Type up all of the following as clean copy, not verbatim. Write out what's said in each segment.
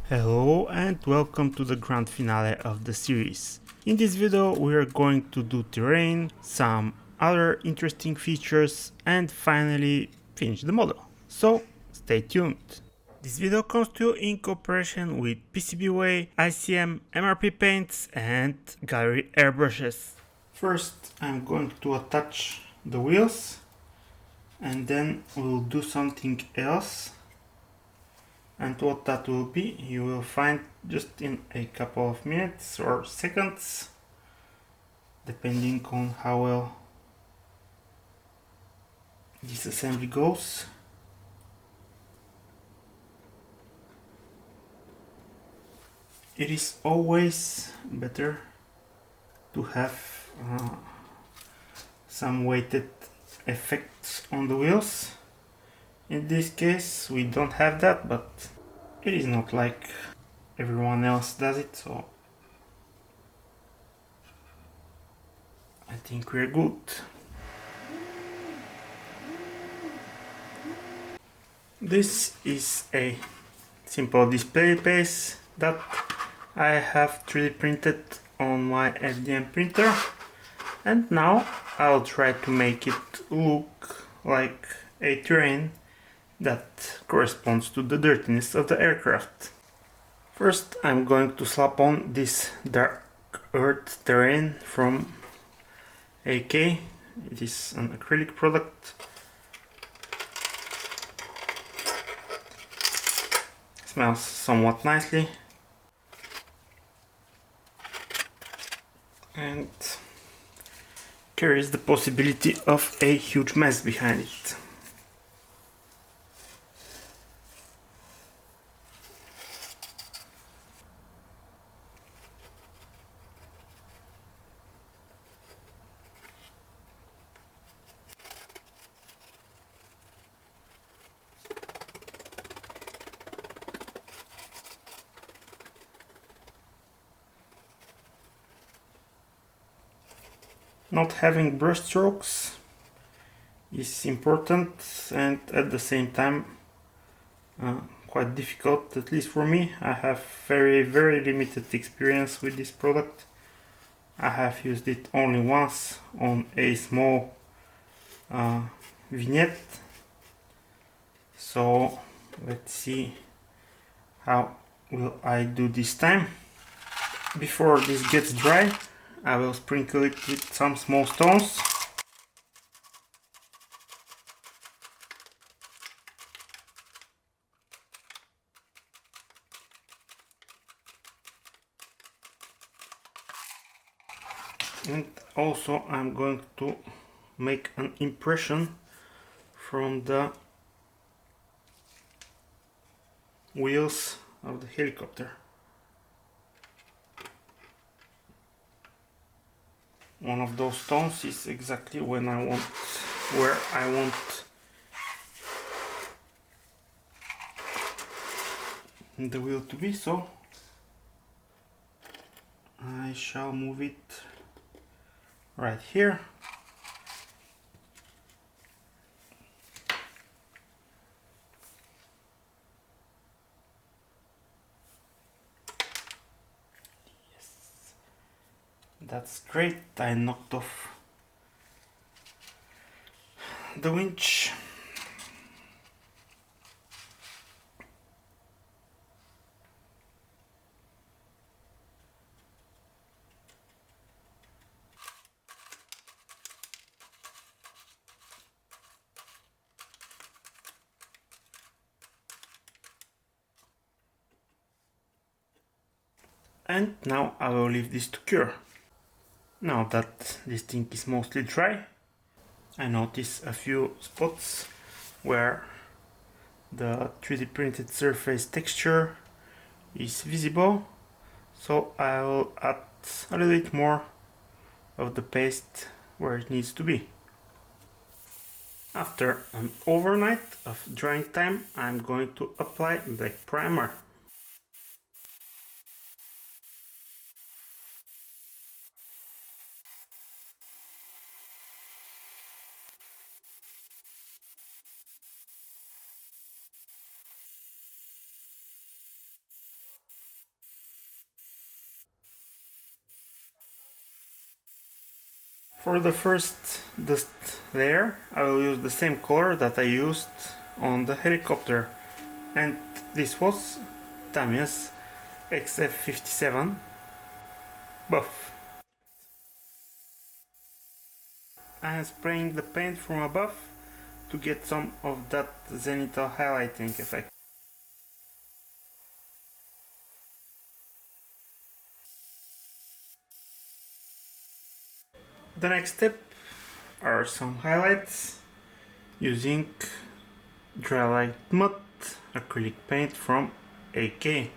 Hello and welcome to the grand finale of the series. In this video we are going to do terrain, some other interesting features and finally finish the model. So stay tuned. This video comes to you in cooperation with PCBWay, ICM, MRP paints and gallery airbrushes. First I'm going to attach the wheels and then we'll do something else. And what that will be, you will find just in a couple of minutes or seconds, depending on how well this assembly goes. It is always better to have some weighted effects on the wheels. In this case we don't have that, but it is not like everyone else does it, so I think we're good. This is a simple display base that I have 3D printed on my FDM printer, and now I'll try to make it look like a terrain that corresponds to the dirtiness of the aircraft. First I'm going to slap on this dark earth terrain from AK. It is an acrylic product. Smells somewhat nicely and carries the possibility of a huge mess behind it. Not having brush strokes is important and at the same time quite difficult, at least for me. I have very limited experience with this product. I have used it only once on a small vignette, so let's see how will I do this time. Before this gets dry I will sprinkle it with some small stones. And also I'm going to make an impression from the wheels of the helicopter. One of those stones is exactly where I want the wheel to be, so I shall move it right here. Yes, that's great. I knocked off the winch. And now I will leave this to cure. Now that this thing is mostly dry, I notice a few spots where the 3D printed surface texture is visible, so I will add a little bit more of the paste where it needs to be. After an overnight of drying time, I'm going to apply black primer. For the first dust layer, I will use the same color that I used on the helicopter, and this was Tamiya's XF57 buff. I am spraying the paint from above to get some of that zenithal highlighting effect. The next step are some highlights using dry light matte acrylic paint from AK.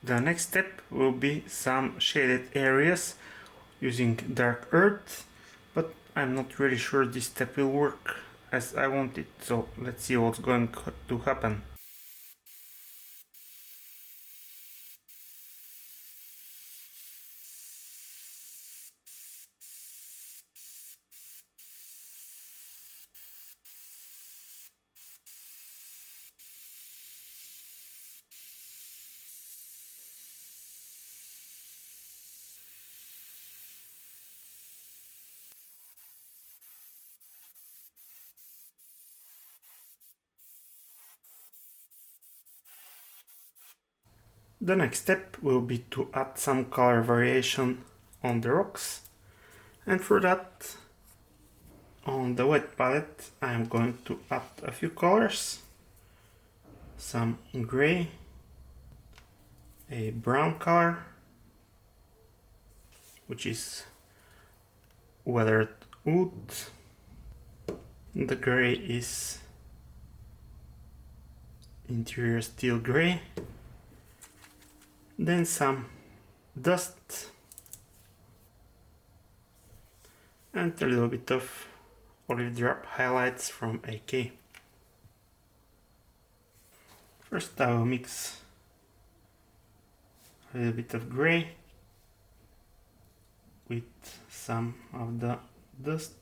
The next step will be some shaded areas using dark earth, but I'm not really sure this step will work as I want it, so let's see what's going to happen. The next step will be to add some color variation on the rocks, and for that, on the wet palette I am going to add a few colors, some gray, a brown color, which is weathered wood, the gray is interior steel gray, then some dust and a little bit of olive drop highlights from AK. First I will mix a little bit of gray with some of the dust.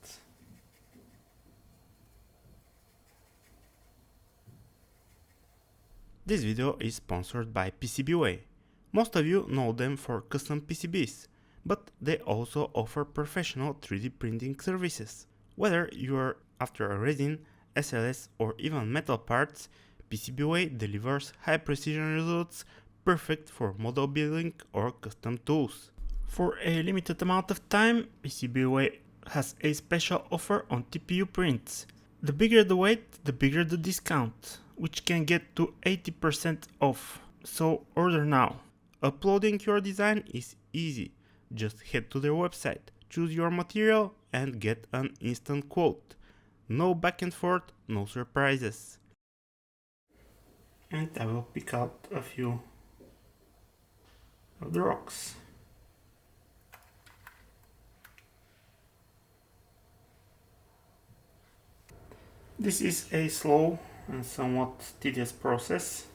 This video is sponsored by PCBWay. Most of you know them for custom PCBs, but they also offer professional 3D printing services. Whether you are after a resin, SLS or even metal parts, PCBWay delivers high precision results perfect for model building or custom tools. For a limited amount of time, PCBWay has a special offer on TPU prints. The bigger the weight, the bigger the discount, which can get to 80% off. So order now. Uploading your design is easy. Just head to their website, choose your material and get an instant quote. No back and forth, no surprises. And I will pick out a few of the rocks. This is a slow and somewhat tedious process,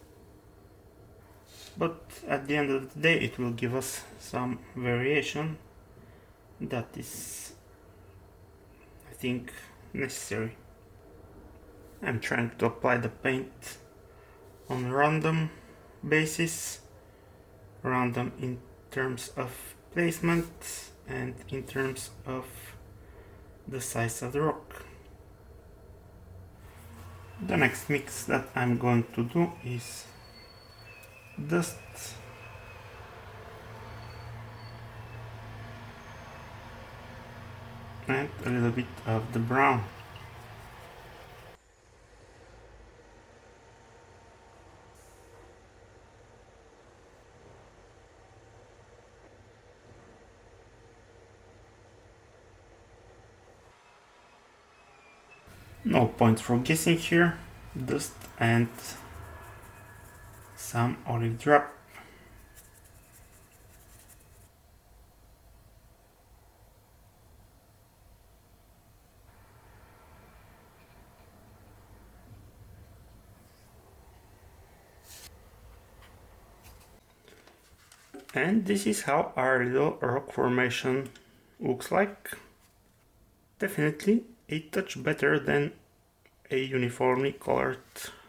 but at the end of the day it will give us some variation that is, I think, necessary. I'm trying to apply the paint on a random basis, random in terms of placement and in terms of the size of the rock. The next mix that I'm going to do is dust, and a little bit of the brown. No point for guessing here, dust and some olive drop. And this is how our little rock formation looks like. Definitely a touch better than a uniformly colored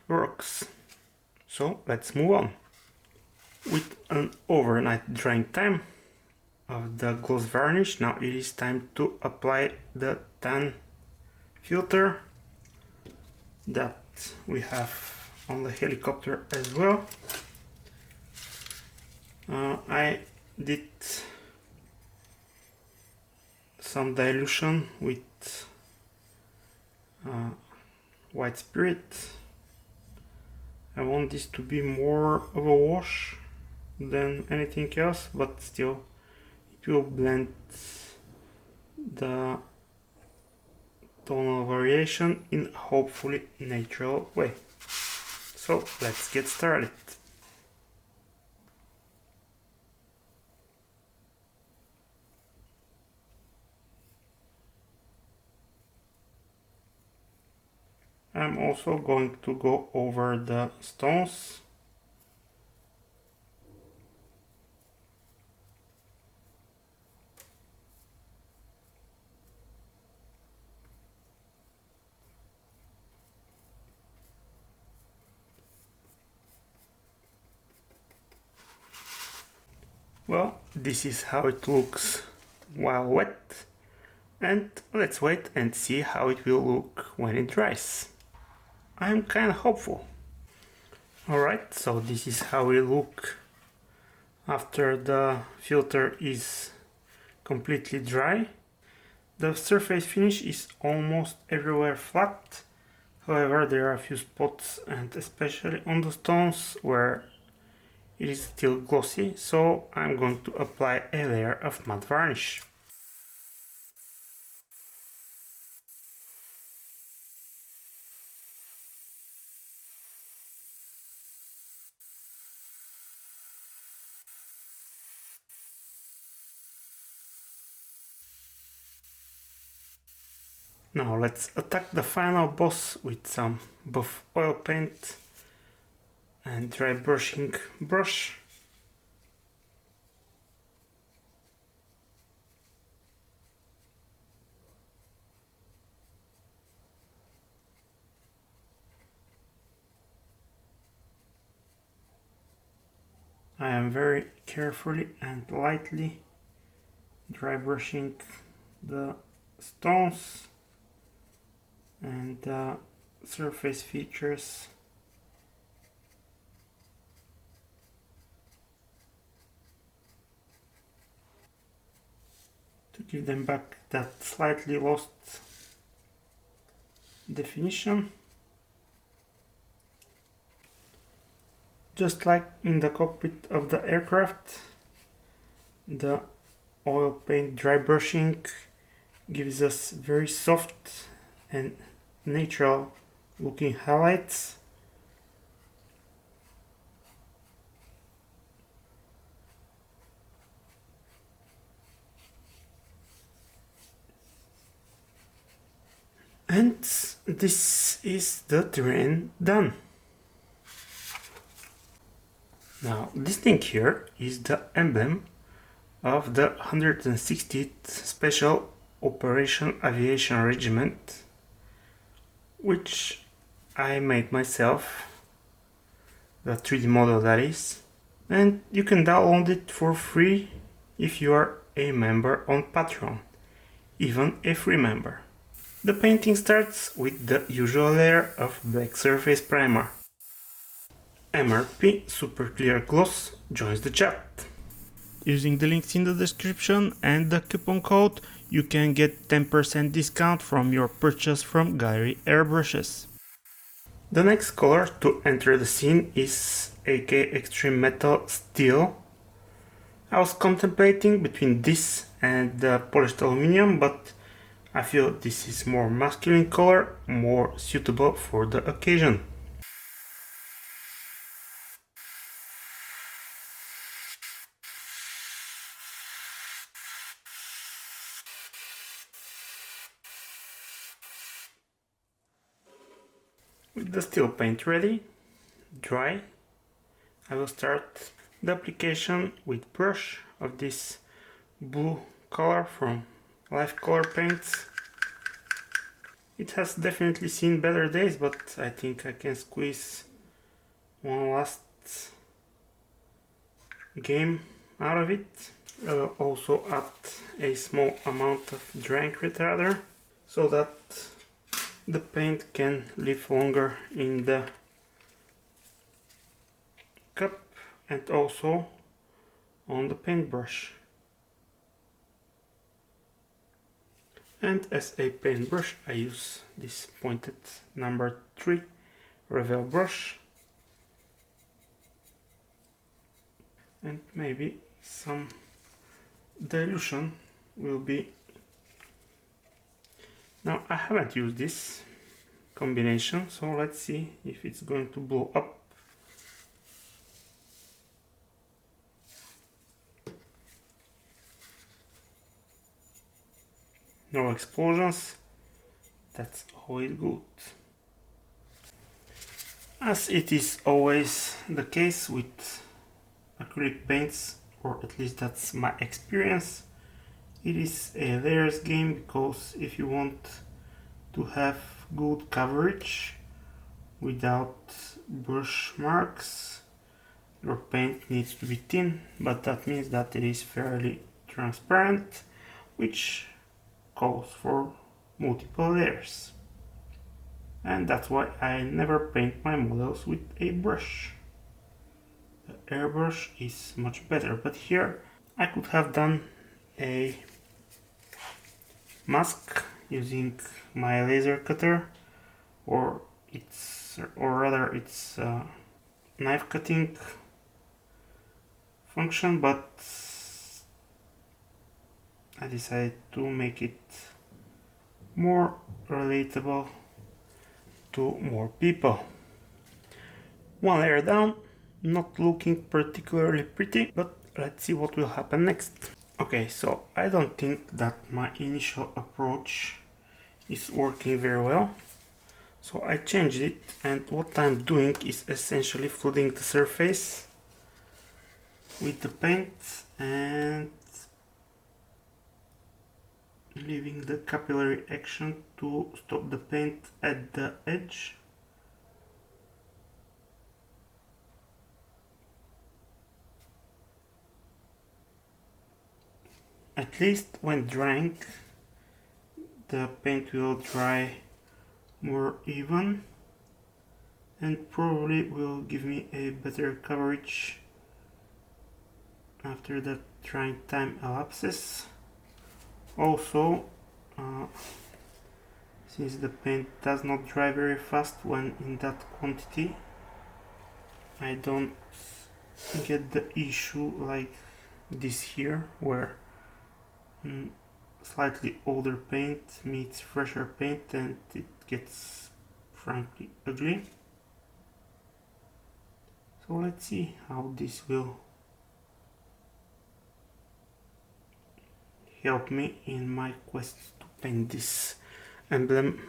rocks. So let's move on. With an overnight drying time of the gloss varnish, now it is time to apply the tan filter that we have on the helicopter as well. I did some dilution with white spirit. I want this to be more of a wash than anything else, but still it will blend the tonal variation in a hopefully natural way. So let's get started. I'm also going to go over the stones. Well, this is how it looks while wet, and let's wait and see how it will look when it dries. I'm kinda hopeful. Alright, so this is how it look after the filter is completely dry. The surface finish is almost everywhere flat. However, there are a few spots, and especially on the stones, where it is still glossy, so I'm going to apply a layer of matte varnish. Now let's attack the final boss with some buff oil paint and dry brushing brush. I am very carefully and lightly dry brushing the stones and the surface features. To give them back that slightly lost definition. Just like in the cockpit of the aircraft, the oil paint dry brushing gives us very soft and natural looking highlights. And this is the terrain done. Now this thing here is the emblem of the 160th Special Operation Aviation Regiment, which I made myself, the 3D model that is, and you can download it for free if you are a member on Patreon, even a free member. The painting starts with the usual layer of black surface primer. MRP Super Clear Gloss joins the chat. Using the links in the description and the coupon code, you can get 10% discount from your purchase from Gallery Airbrushes. The next color to enter the scene is AK Extreme Metal Steel. I was contemplating between this and the polished aluminum, but I feel this is more masculine color, more suitable for the occasion. With the steel paint ready, dry, I will start the application with brush of this blue color from Life Color Paints. It has definitely seen better days, but I think I can squeeze one last game out of it. I will also add a small amount of drying retarder so that the paint can live longer in the cup and also on the paintbrush. And as a paintbrush I use this pointed number 3 Revel brush, and maybe some dilution will be. Now I haven't used this combination, so let's see if it's going to blow up. No explosions, that's always good. As it is always the case with acrylic paints, or at least that's my experience, it is a layers game, because if you want to have good coverage without brush marks, your paint needs to be thin, but that means that it is fairly transparent, which calls for multiple layers. And that's why I never paint my models with a brush. The airbrush is much better, but here I could have done a mask using my laser cutter, or rather its knife cutting function, but I decided to make it more relatable to more people. One layer down, not looking particularly pretty, but let's see what will happen next. Okay, so I don't think that my initial approach is working very well, so I changed it, and what I'm doing is essentially flooding the surface with the paint and leaving the capillary action to stop the paint at the edge. At least when drying, the paint will dry more even and probably will give me a better coverage after the drying time elapses. Also, since the paint does not dry very fast when in that quantity, I don't get the issue like this here, where slightly older paint meets fresher paint and it gets frankly ugly. So let's see how this will help me in my quest to paint this emblem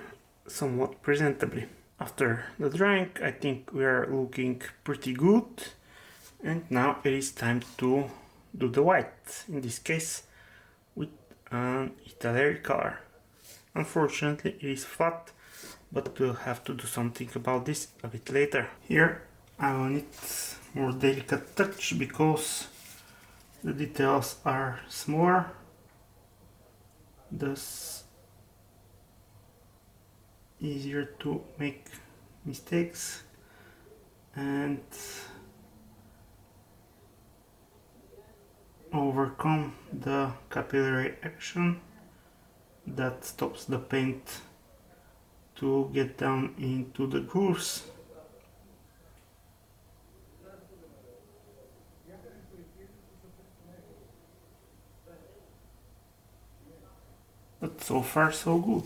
somewhat presentably. After the drying, I think we are looking pretty good, and now it is time to do the white, in this case with an Italian color. Unfortunately it is flat, but we'll have to do something about this a bit later. Here I will need more delicate touch because the details are smaller, thus easier to make mistakes, and overcome the capillary action that stops the paint to get down into the grooves. But so far so good.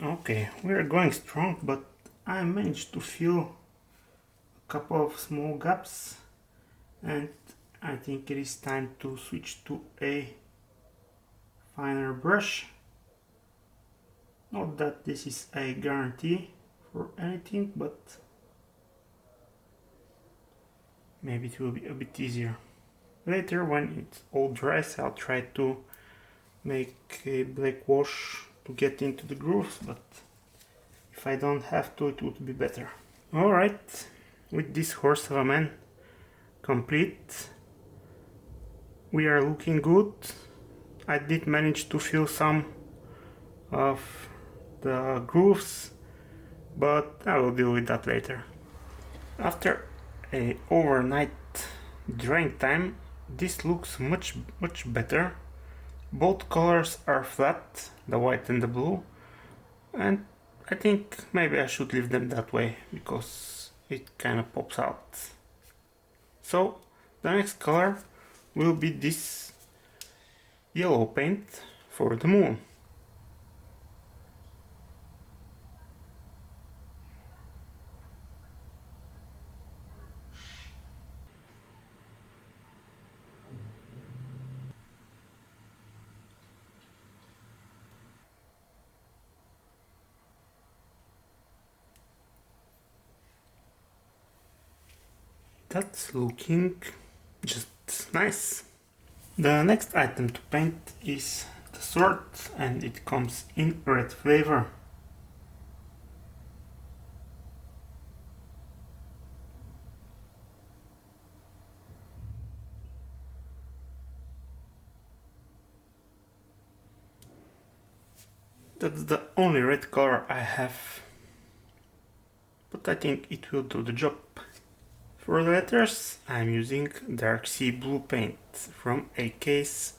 Okay, we are going strong, but I managed to feel couple of small gaps, and I think it is time to switch to a finer brush. Not that this is a guarantee for anything, but maybe it will be a bit easier. Later, when it all dries, I'll try to make a black wash to get into the grooves, but if I don't have to, it would be better. Alright, with this horse of a man complete, we are looking good. I did manage to fill some of the grooves, but I will deal with that later. After a overnight drying time, this looks much better. Both colors are flat, the white and the blue, and I think maybe I should leave them that way because it kind of pops out. So the next color will be this yellow paint for the moon. That's looking just nice. The next item to paint is the sword, and it comes in red flavor. That's the only red color I have, but I think it will do the job. For the letters, I'm using dark sea blue paint from AK's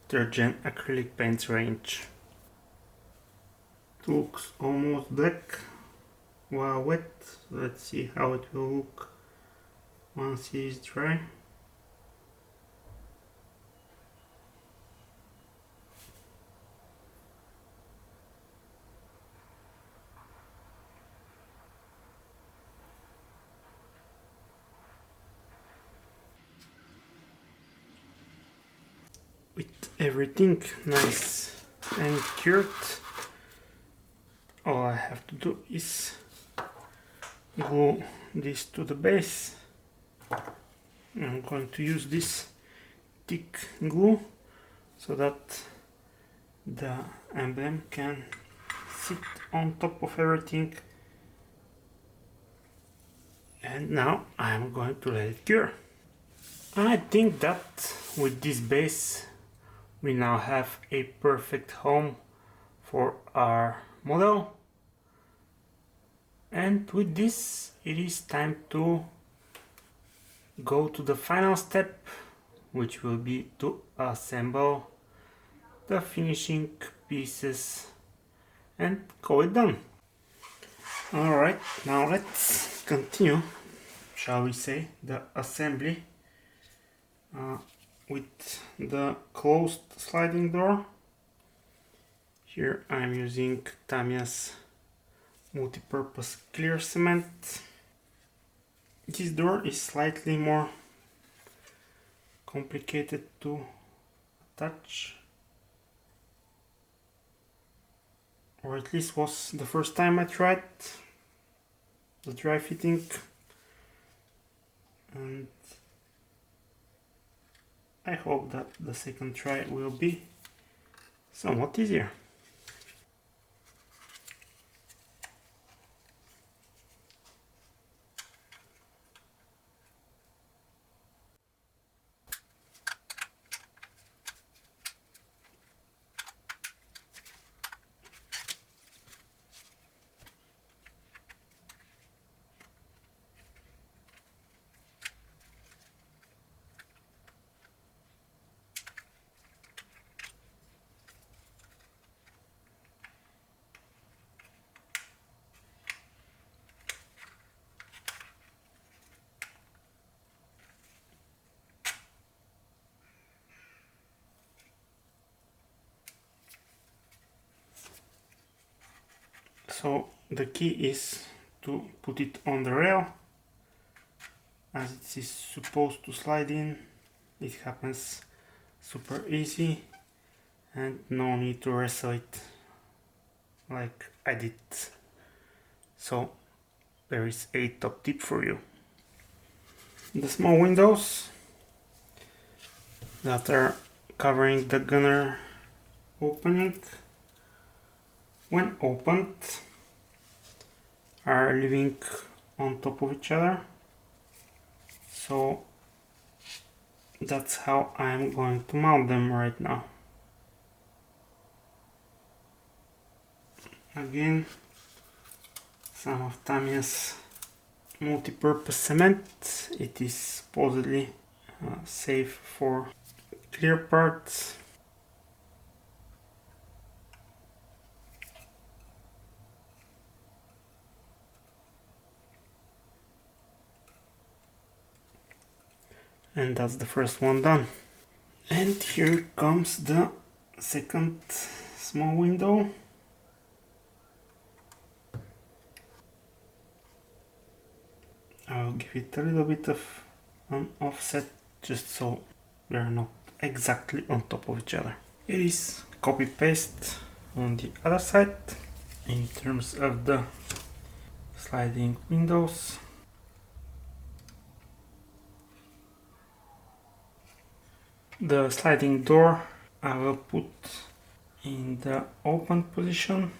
3rd Gen acrylic paints range. It looks almost black while wet. Let's see how it will look once it is dry. With everything nice and cured, all I have to do is glue this to the base. I'm going to use this thick glue so that the emblem can sit on top of everything. And now I'm going to let it cure. I think that with this base we now have a perfect home for our model, and with this it is time to go to the final step, which will be to assemble the finishing pieces and call it done. Alright, now let's continue, shall we say, the assembly with the closed sliding door. Here I'm using Tamiya's multi-purpose clear cement. This door is slightly more complicated to attach, or at least was the first time I tried the dry fitting, and I hope that the second try will be somewhat easier. So the key is to put it on the rail as it is supposed to slide in. It happens super easy and no need to wrestle it like I did. So there is a top tip for you. The small windows that are covering the gunner opening, when opened, are living on top of each other. So that's how I'm going to mount them right now. Again, some of Tamiya's multi-purpose cement. It is supposedly safe for clear parts. And that's the first one done. And here comes the second small window. I'll give it a little bit of an offset just so they're not exactly on top of each other. It is copy paste on the other side. In terms of the sliding windows, the sliding door I will put in the open position.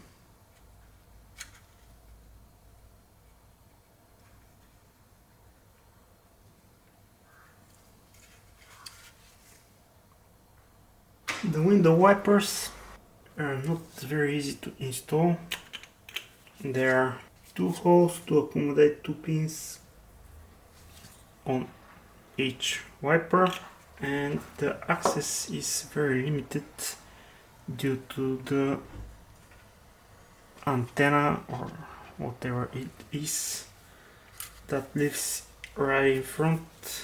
The window wipers are not very easy to install. There are two holes to accommodate two pins on each wiper, and the access is very limited due to the antenna or whatever it is that lives right in front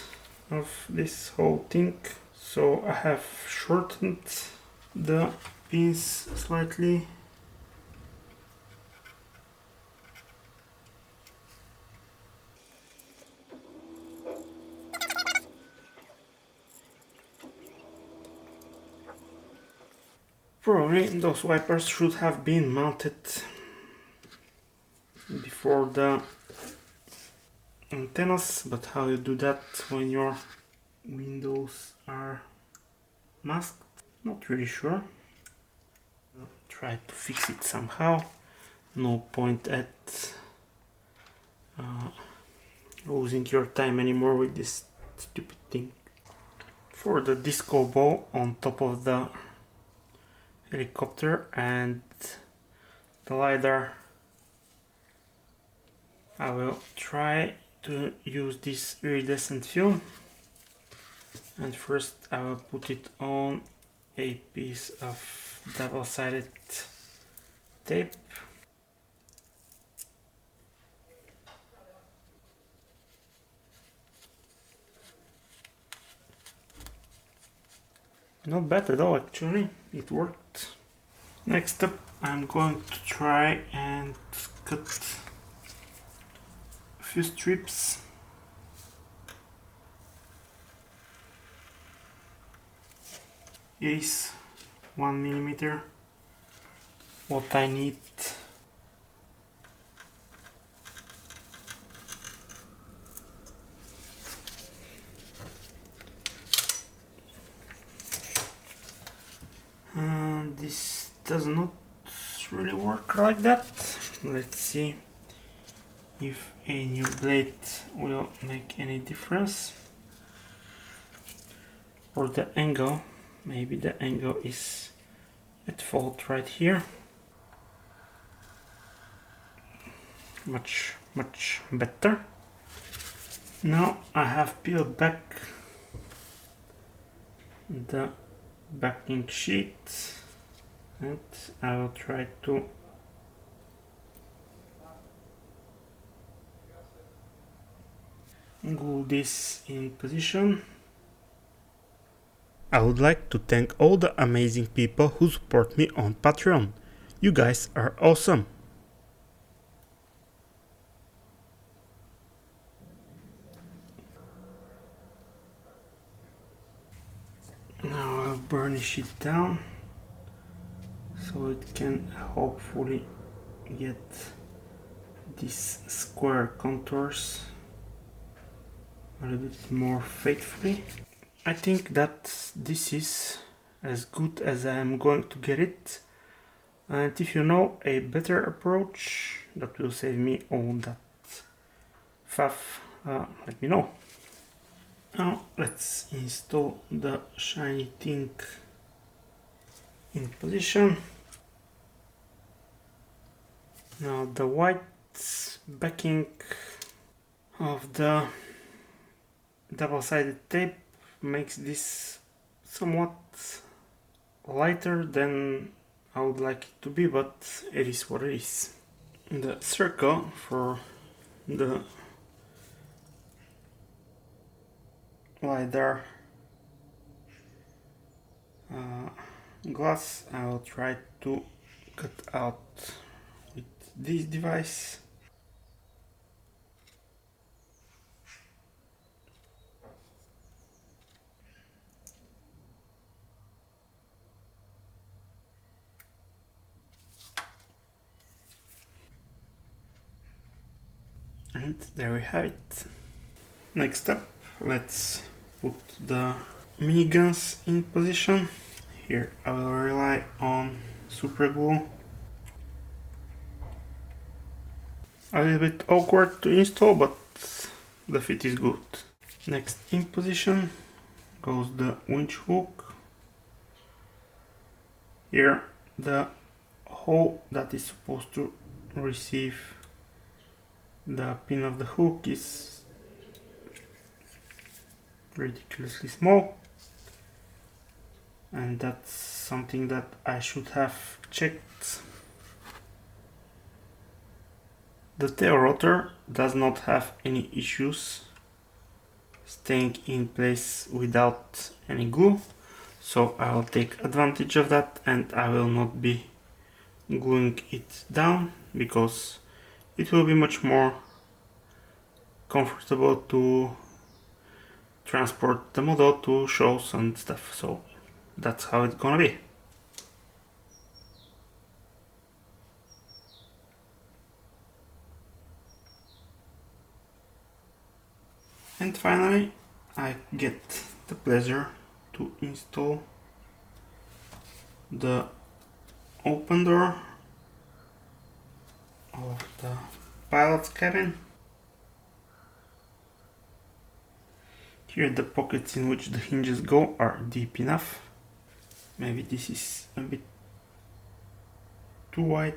of this whole thing. So I have shortened the pins slightly. Probably those wipers should have been mounted before the antennas, but how you do that when your windows are masked? Not really sure. I'll try to fix it somehow. No point at losing your time anymore with this stupid thing. For the disco ball on top of the helicopter and the LiDAR, I will try to use this iridescent film, and first I will put it on a piece of double-sided tape. Not bad at all, actually, it worked. Next up, I'm going to try and cut a few strips. It is 1 millimeter what I need. This does not really work like that. Let's see if a new blade will make any difference. Or the angle, maybe the angle is at fault right here. Much better. Now I have peeled back the backing sheet and I will try to glue this in position. I would like to thank all the amazing people who support me on Patreon. You guys are awesome. varnish it down so it can hopefully get these square contours a little bit more faithfully. I think that this is as good as I am going to get it, and if you know a better approach that will save me all that faff, let me know. Now let's install the shiny thing in position. Now the white backing of the double-sided tape makes this somewhat lighter than I would like it to be, but it is what it is. The circle for the LiDAR glass I will try to cut out with this device. And there we have it. Next up, let's put the miniguns in position. Here I will rely on super glue. A little bit awkward to install, but the fit is good. Next in position goes the winch hook. Here the hole that is supposed to receive the pin of the hook is ridiculously small, and that's something that I should have checked. The tail rotor does not have any issues staying in place without any glue, so I will take advantage of that and I will not be gluing it down because it will be much more comfortable to transport the model to shows and stuff, so that's how it's gonna be. And finally I get the pleasure to install the open door of the pilot's cabin. Here the pockets in which the hinges go are deep enough. Maybe this is a bit too wide.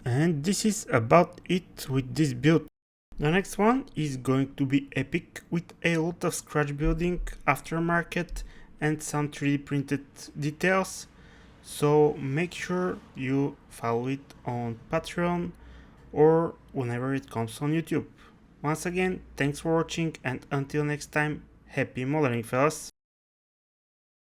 And this is about it with this build. The next one is going to be epic with a lot of scratch building, aftermarket and some 3D printed details. So make sure you follow it on Patreon or whenever it comes on YouTube. Once again, thanks for watching, and until next time, happy modeling, fellas!